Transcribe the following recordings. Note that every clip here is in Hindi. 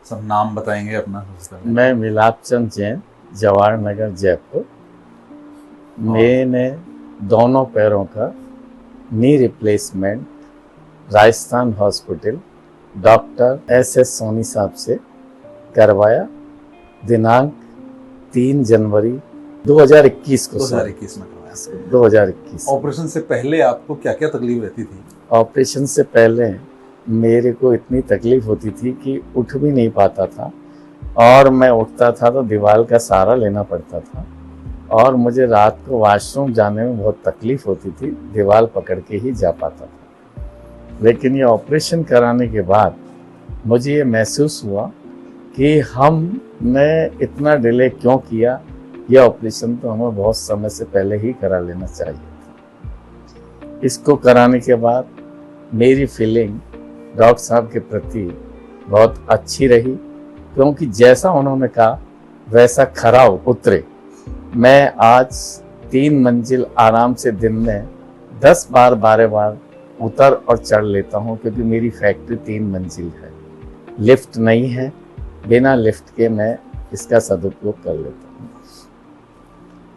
सब नाम बताएंगे अपना सबसे पहले? मैं मिलाप चंद जैन, जवाहर नगर, जयपुर। मैंने दोनों पैरों का knee replacement Rajasthan hospital doctor SS Soni साहब से करवाया दिनांक 3 जनवरी 2021 को। 2021 में करवाया। 2021। ऑपरेशन से पहले आपको क्या क्या तकलीफ रहती थी? ऑपरेशन से पहले मेरे को इतनी तकलीफ होती थी कि उठ भी नहीं पाता था, और मैं उठता था तो दीवार का सहारा लेना पड़ता था, और मुझे रात को वॉशरूम जाने में बहुत तकलीफ होती थी, दीवार पकड़ के ही जा पाता था। लेकिन ये ऑपरेशन कराने के बाद मुझे ये महसूस हुआ कि हमने इतना डिले क्यों किया, यह ऑपरेशन तो हमें बहुत समय से पहले ही करा लेना चाहिए था। इसको कराने के बाद मेरी फीलिंग डॉक्टर साहब के प्रति बहुत अच्छी रही, क्योंकि जैसा उन्होंने कहा वैसा खरा उतरे। मैं आज 3 मंजिल आराम से दिन में 10 बार 12 बार उतर और चढ़ लेता हूँ, क्योंकि मेरी फैक्ट्री 3 मंजिल है, लिफ्ट नहीं है। बिना लिफ्ट के मैं इसका सदुपयोग कर लेता हूँ।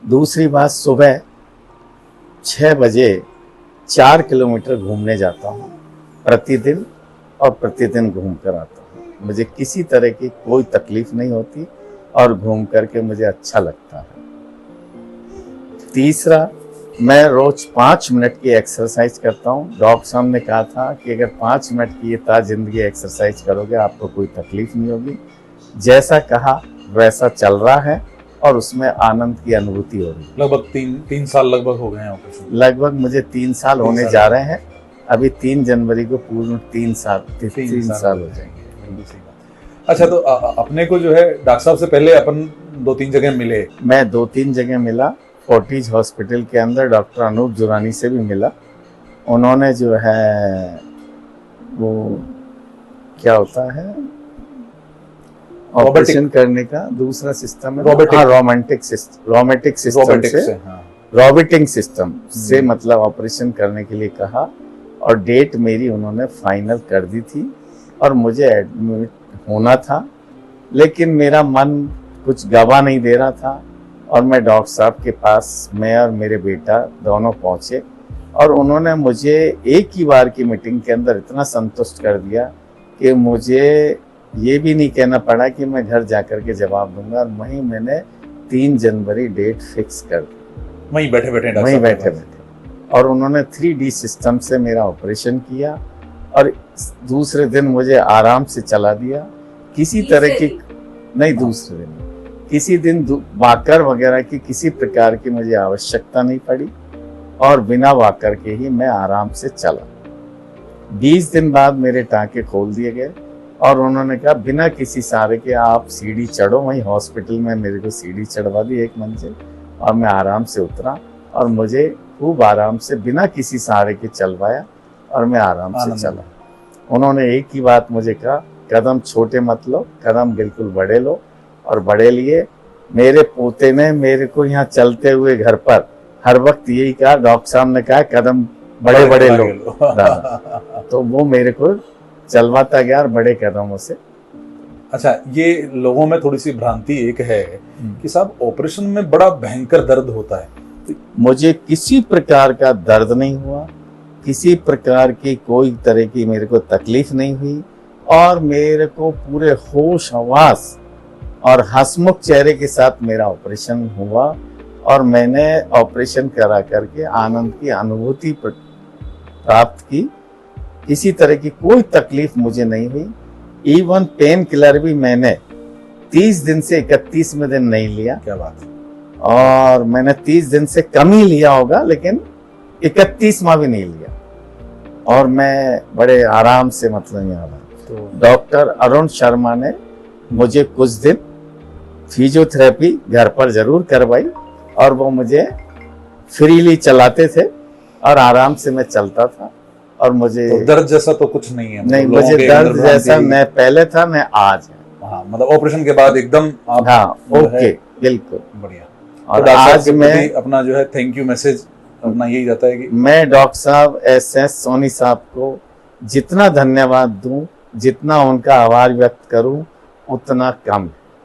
दूसरी बात, सुबह 6 बजे 4 किलोमीटर घूमने जाता हूँ प्रतिदिन, और प्रतिदिन घूम कर आता हूँ। मुझे किसी तरह की कोई तकलीफ नहीं होती, और घूम करके मुझे अच्छा लगता है। तीसरा, मैं रोज 5 मिनट की एक्सरसाइज करता हूँ। डॉक्टर साहब ने कहा था कि अगर 5 मिनट की ये जिंदगी एक्सरसाइज करोगे आपको कोई तकलीफ नहीं होगी। जैसा कहा वैसा चल रहा है, और उसमें आनंद की अनुभूति हो रही है। लगभग तीन साल लगभग हो गए हैं ऑपरेशन? लगभग मुझे 3 साल होने जा रहे हैं। अभी 3 जनवरी को पूर्ण 3 साल हो जाएंगे। बिल्कुल सही बात। अच्छा, तो अपने को जो है डॉक्टर साहब से पहले अपन 2-3 जगह मिले? मैं 2-3 जगह मिला। फोर्टिज हॉस्पिटल के अंदर डॉक्टर अनूप जुरानी से भी मिला। उन्होंने जो है वो क्या होता है ऑपरेशन करने का दूसरा सिस्टम है, रोबोटिक सिस्टम से मतलब ऑपरेशन करने के लिए कहा, और डेट मेरी उन्होंने फाइनल कर दी थी, और मुझे एडमिट होना था। लेकिन मेरा मन कुछ गवा नहीं दे रहा था, और मैं डॉक्टर साहब के पास, मैं और मेरे बेटा दोनों पहुंचे, और उन्होंने मुझे एक ही बार की मीटिंग के अंदर इतना संतुष्ट कर दिया कि मुझे ये भी नहीं कहना पड़ा कि मैं घर जाकर के जवाब दूंगा। और वहीं मैंने 3 जनवरी डेट फिक्स कर दी, वहीं बैठे। और उन्होंने 3D सिस्टम से मेरा ऑपरेशन किया, और दूसरे दिन मुझे आराम से चला दिया। किसी तरह की नहीं, दूसरे दिन किसी दिन वाकर वगैरह की किसी प्रकार की मुझे आवश्यकता नहीं पड़ी, और बिना वाकर के ही मैं आराम से चला। 20 दिन बाद मेरे टाँके खोल दिए गए, और उन्होंने कहा बिना किसी सहारे के आप सीढ़ी चढ़ो। वहीं हॉस्पिटल में मेरे को सीढ़ी चढ़वा दी 1 मंजिल, और मैं आराम से उतरा, और मुझे खूब आराम से बिना किसी सहारे के चलवाया, और मैं आराम से चला। उन्होंने एक ही बात मुझे कहा, कदम छोटे मत लो, कदम बिल्कुल बड़े लो, और बड़े लिए। मेरे पोते ने मेरे को यहाँ चलते हुए घर पर हर वक्त यही कहा, डॉक्टर साहब ने कहा कदम बड़े बड़े लो दादा। तो वो मेरे को चलवाता गया बड़े कदमों से। अच्छा, ये लोगों में थोड़ी सी भ्रांति एक है कि साहब ऑपरेशन में बड़ा भयंकर दर्द होता है। मुझे किसी प्रकार का दर्द नहीं हुआ, किसी प्रकार की कोई तरह की मेरे को तकलीफ नहीं हुई, और मेरे को पूरे होश हवास और हंसमुख चेहरे के साथ मेरा ऑपरेशन हुआ, और मैंने ऑपरेशन करा करके आनंद की अनुभूति प्राप्त की। किसी तरह की कोई तकलीफ मुझे नहीं हुई। इवन पेन किलर भी मैंने 30 दिन से 31वें दिन नहीं लिया। क्या बात। और मैंने 30 दिन से कम ही लिया होगा, लेकिन 31वां भी नहीं लिया, और मैं बड़े आराम से मतलब यहाँ तो डॉक्टर अरुण शर्मा ने मुझे कुछ दिन फिजियोथेरेपी घर पर जरूर करवाई, और वो मुझे फ्रीली चलाते थे, और आराम से मैं चलता था। और मुझे तो दर्द जैसा तो कुछ नहीं है? नहीं, मुझे दर्द जैसा न पहले था न आज है। हाँ, मतलब ऑपरेशन के बाद एकदम आप, हाँ, ओके, बिल्कुल बढ़िया। और आज मैं अपना जो है थैंक यू मैसेज अपना यही जाता है कि मैं डॉक्टर साहब SS सोनी साहब को जितना धन्यवाद दूं, जितना उनका आभार व्यक्त करूं, उतना कम है।